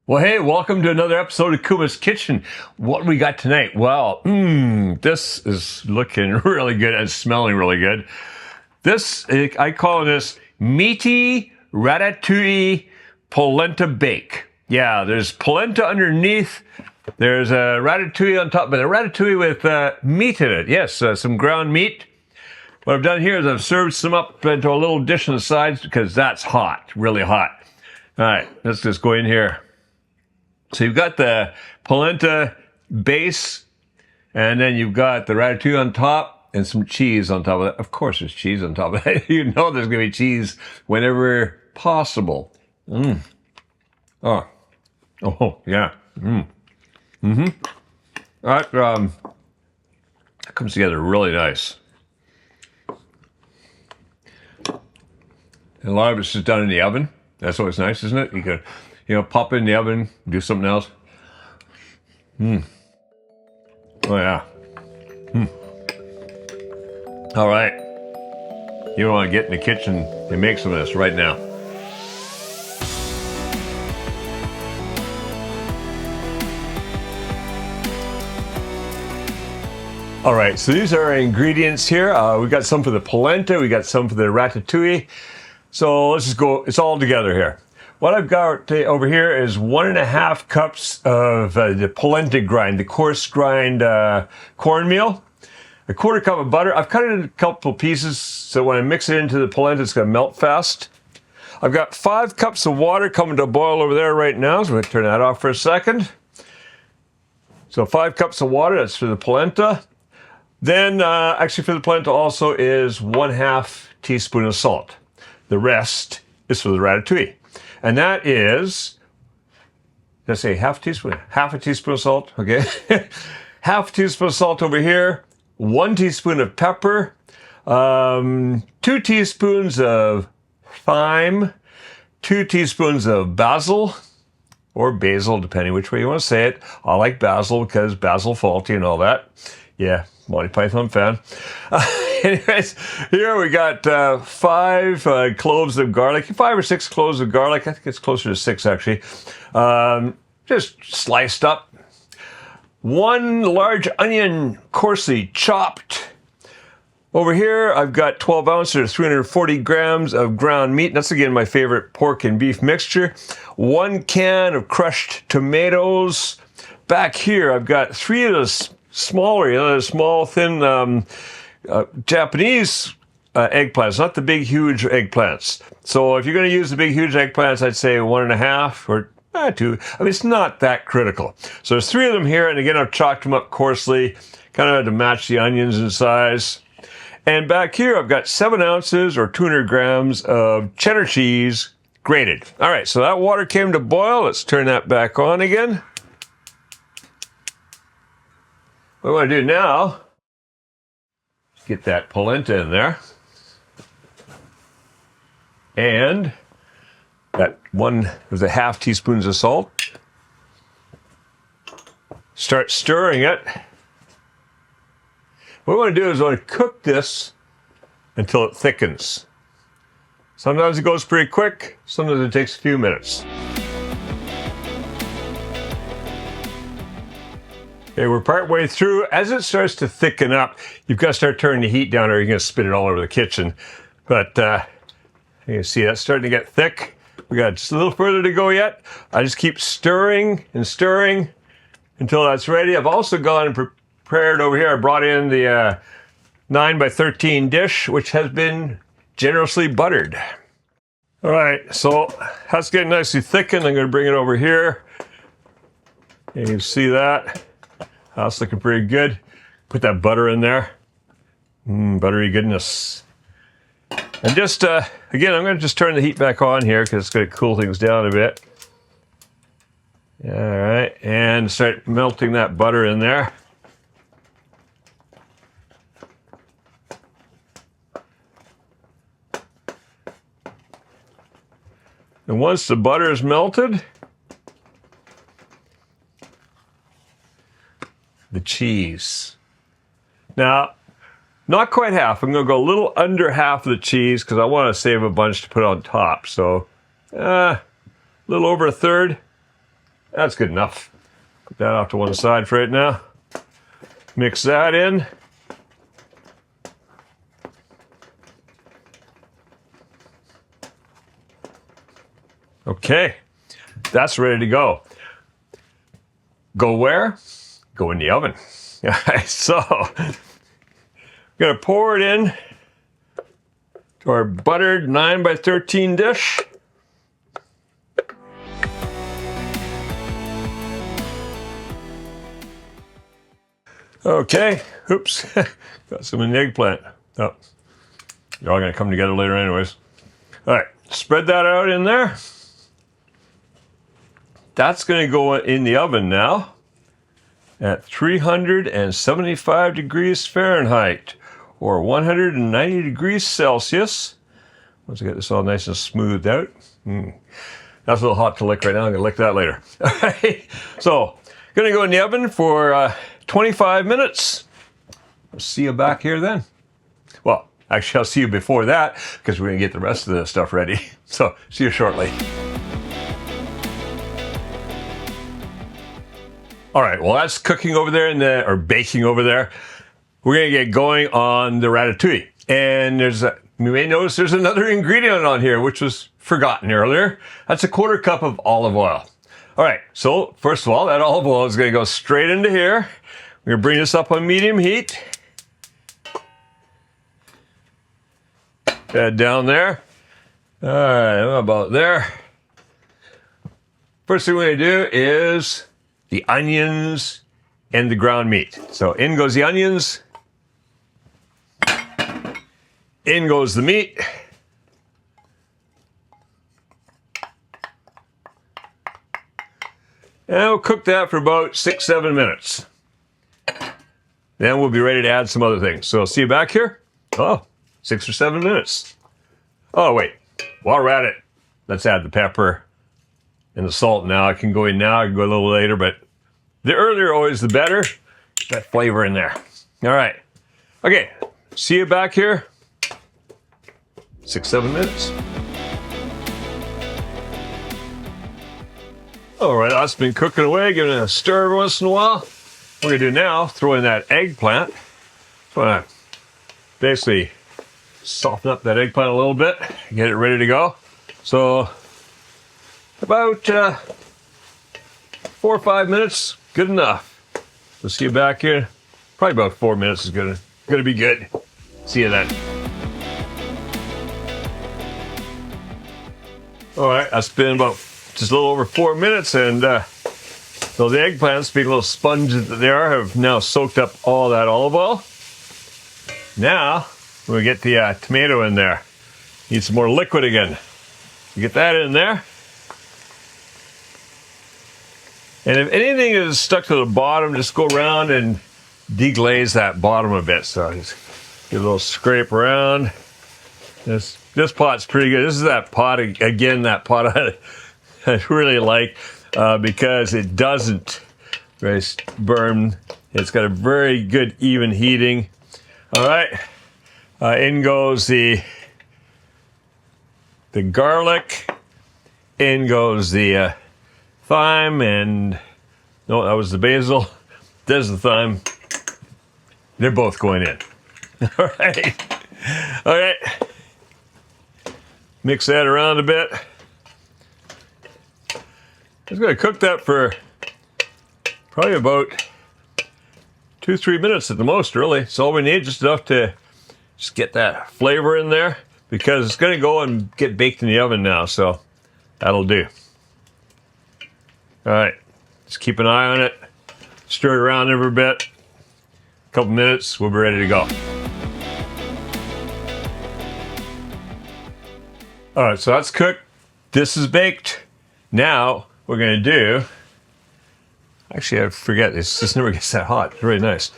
Well, hey, welcome to another episode of Kuma's Kitchen. What we got tonight? Well, this is looking really good and smelling really good. I call this Meaty Ratatouille Polenta Bake. Yeah, there's polenta underneath. There's a ratatouille on top, but a ratatouille with meat in it. Yes, some ground meat. What I've done here is I've served some up into a little dish on the sides because that's hot, really hot. All right, let's just go in here. So you've got the polenta base, and then you've got the ratatouille on top and some cheese on top of that. Of course there's cheese on top of that. You know there's going to be cheese whenever possible. Oh, yeah. That comes together really nice. And a lot of it's just done in the oven. That's always nice, isn't it? You can, pop it in the oven, do something else. Oh, yeah. All right. You want to get in the kitchen and make some of this right now. All right, so these are our ingredients here. We got some for the polenta, we got some for the ratatouille. So let's just go, it's all together here. What I've got over here is 1.5 cups of the polenta grind, the coarse grind cornmeal, 1/4 cup of butter. I've cut it into a couple pieces so when I mix it into the polenta, it's going to melt fast. I've got 5 cups of water coming to a boil over there right now, so we're going to turn that off for a second. So 5 cups of water, that's for the polenta. Then, actually for the polenta also is 1/2 teaspoon of salt. The rest is for the ratatouille. And that is, did I say half teaspoon? Half a teaspoon of salt, okay? Half a teaspoon of salt over here, 1 teaspoon of pepper, 2 teaspoons of thyme, 2 teaspoons of basil, or basil, depending which way you want to say it. I like basil because basil faulty and all that. Yeah, Monty Python fan. Anyways, here we got 5 cloves of garlic, 5 or 6 cloves of garlic. I think it's closer to 6 actually. Just sliced up. 1 large onion, coarsely chopped. Over here, I've got 12 ounces or 340 grams of ground meat. That's again my favorite pork and beef mixture. 1 can of crushed tomatoes. Back here, I've got 3 of those smaller, small, thin Japanese eggplants, not the big, huge eggplants. So if you're going to use the big, huge eggplants, I'd say 1.5 or 2. I mean, it's not that critical. So there's 3 of them here, and again, I've chopped them up coarsely, kind of to match the onions in size. And back here, I've got 7 ounces or 200 grams of cheddar cheese, grated. All right, so that water came to boil. Let's turn that back on again. What I want to do now, get that polenta in there. And that 1 was a half teaspoons of salt. Start stirring it. What I want to do is I want to cook this until it thickens. Sometimes it goes pretty quick, sometimes it takes a few minutes. Okay, we're partway through. As it starts to thicken up, you've got to start turning the heat down or you're going to spit it all over the kitchen. But you can see that's starting to get thick. We got just a little further to go yet. I just keep stirring and stirring until that's ready. I've also gone and prepared over here. I brought in the 9 by 13 dish, which has been generously buttered. All right, so that's getting nicely thickened. I'm going to bring it over here. And you can see that. That's looking pretty good. Put that butter in there. Buttery goodness. And just, again, I'm going to just turn the heat back on here because it's going to cool things down a bit. All right, and start melting that butter in there. And once the butter is melted, the cheese. Now, not quite half. I'm going to go a little under half of the cheese because I want to save a bunch to put on top. So, a little over 1/3. That's good enough. Put that off to one side for right now. Mix that in. Okay, that's ready to go. Go where? Go in the oven. So, I'm gonna pour it in to our buttered 9 by 13 dish. Okay, oops, got some in the eggplant. Oh, they're all gonna come together later anyways. All right, spread that out in there. That's gonna go in the oven now at 375 degrees Fahrenheit or 190 degrees Celsius. Once I get this all nice and smoothed out. That's a little hot to lick right now. I'm gonna lick that later. All right, so gonna go in the oven for 25 minutes. I'll see you back here then. Well, actually, I'll see you before that because we're gonna get the rest of the stuff ready. So, see you shortly. All right, well, that's cooking over there or baking over there. We're gonna get going on the ratatouille. And you may notice there's another ingredient on here, which was forgotten earlier. That's a 1/4 cup of olive oil. All right, so first of all, that olive oil is gonna go straight into here. We're gonna bring this up on medium heat. Add down there. All right, about there. First thing we're gonna do is the onions and the ground meat. So in goes the onions. In goes the meat. And we'll cook that for about 6-7 minutes. Then we'll be ready to add some other things. So see you back here. Oh, 6 or 7 minutes. Oh, wait. While we're at it, let's add the pepper and the salt now. I can go in now. I can go a little later, but the earlier always the better. That flavor in there. All right. Okay. See you back here. 6-7 minutes. All right, that's been cooking away, giving it a stir every once in a while. What we're gonna do now, throw in that eggplant. Basically soften up that eggplant a little bit, get it ready to go. So about 4 or 5 minutes, good enough. We'll see you back here. Probably about 4 minutes is gonna be good. See you then. All right, that's been about just a little over 4 minutes, and so the eggplants, being little sponges that they are, have now soaked up all that olive oil. Now we'll get the tomato in there. Need some more liquid again. You get that in there. And if anything is stuck to the bottom, just go around and deglaze that bottom a bit. So just get a little scrape around. This pot's pretty good. This is that pot, again, that pot I really like because it doesn't burn. It's got a very good even heating. All right, in goes the garlic. In goes the thyme, and no, that was the basil. There's the thyme. They're both going in. All right. Mix that around a bit. Just gonna cook that for probably about 2-3 minutes at the most, really. It's all we need, just enough to just get that flavor in there, because it's gonna go and get baked in the oven now, so that'll do. All right, just keep an eye on it. Stir it around every bit. A couple minutes, we'll be ready to go. All right, so that's cooked. This is baked. Now, we're gonna do, actually I forget, this never gets that hot. It's really nice.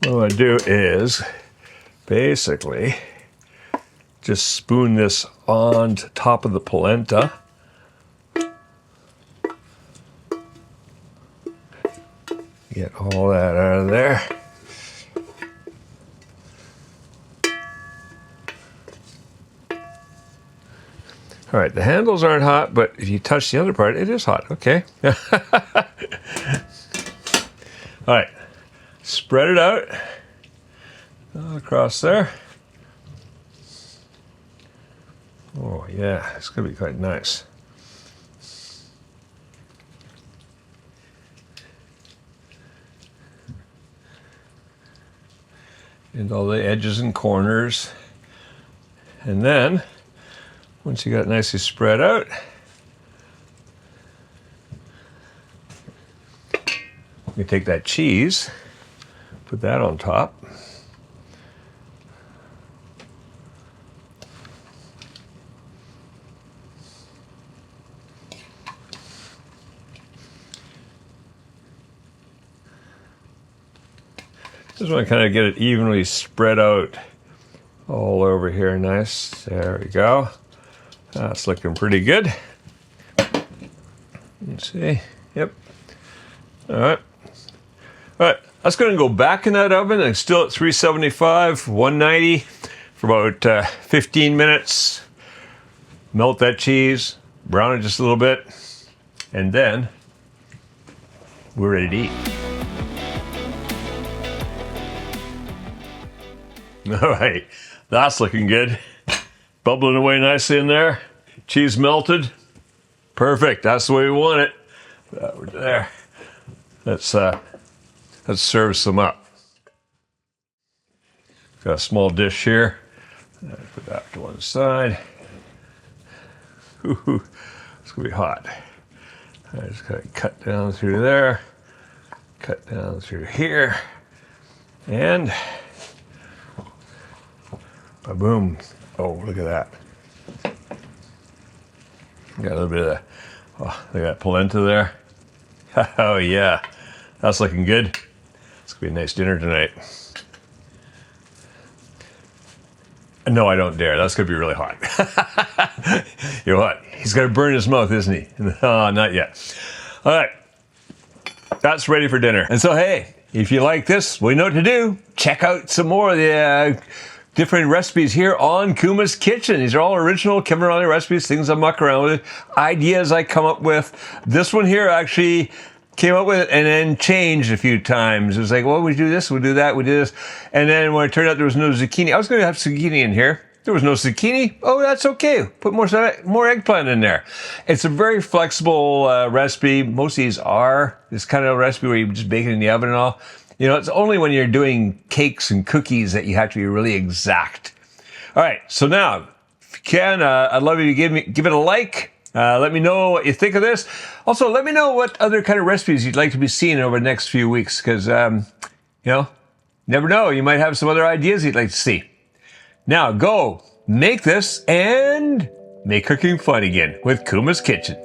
What I'm gonna do is basically just spoon this on top of the polenta. Get all that out of there. All right, the handles aren't hot, but if you touch the other part, it is hot. Okay. All right, spread it out across there. Oh yeah, it's gonna be quite nice. And all the edges and corners. And then, once you got it nicely spread out, you take that cheese, put that on top. Just want to kind of get it evenly spread out all over here. Nice. There we go. That's looking pretty good. Let's see. Yep. All right. All right. That's going to go back in that oven. It's still at 375, 190 for about 15 minutes. Melt that cheese, brown it just a little bit, and then we're ready to eat. All right, that's looking good. Bubbling away nicely in there. Cheese melted. Perfect, that's the way we want it. We're there. Let's serve some up. Got a small dish here. Put that to one side. Ooh, it's gonna be hot. I just gotta cut down through there, cut down through here, and boom. Oh, look at that. Got a little bit of that. Oh, look at that polenta there. Oh yeah, that's looking good. It's gonna be a nice dinner tonight. No, I don't dare. That's gonna be really hot. You know what? He's gonna burn his mouth, isn't he? Oh, not yet. All right, that's ready for dinner. And so, hey, if you like this, we know what to do. Check out some more of the different recipes here on Kuma's Kitchen. These are all original Kevin Riley recipes, things I muck around with, ideas I come up with. This one here actually came up with it and then changed a few times. It was like, well, we do this, we do that, we do this. And then when it turned out there was no zucchini, I was going to have zucchini in here. There was no zucchini. Oh, that's okay. Put more eggplant in there. It's a very flexible recipe. Most of these are this kind of recipe where you just bake it in the oven and all. You know, it's only when you're doing cakes and cookies that you have to be really exact. All right, so now, if you can, I'd love you to give it a like. Let me know what you think of this. Also, let me know what other kind of recipes you'd like to be seeing over the next few weeks, because, you know, never know. You might have some other ideas you'd like to see. Now, go make this and make cooking fun again with Kuma's Kitchen.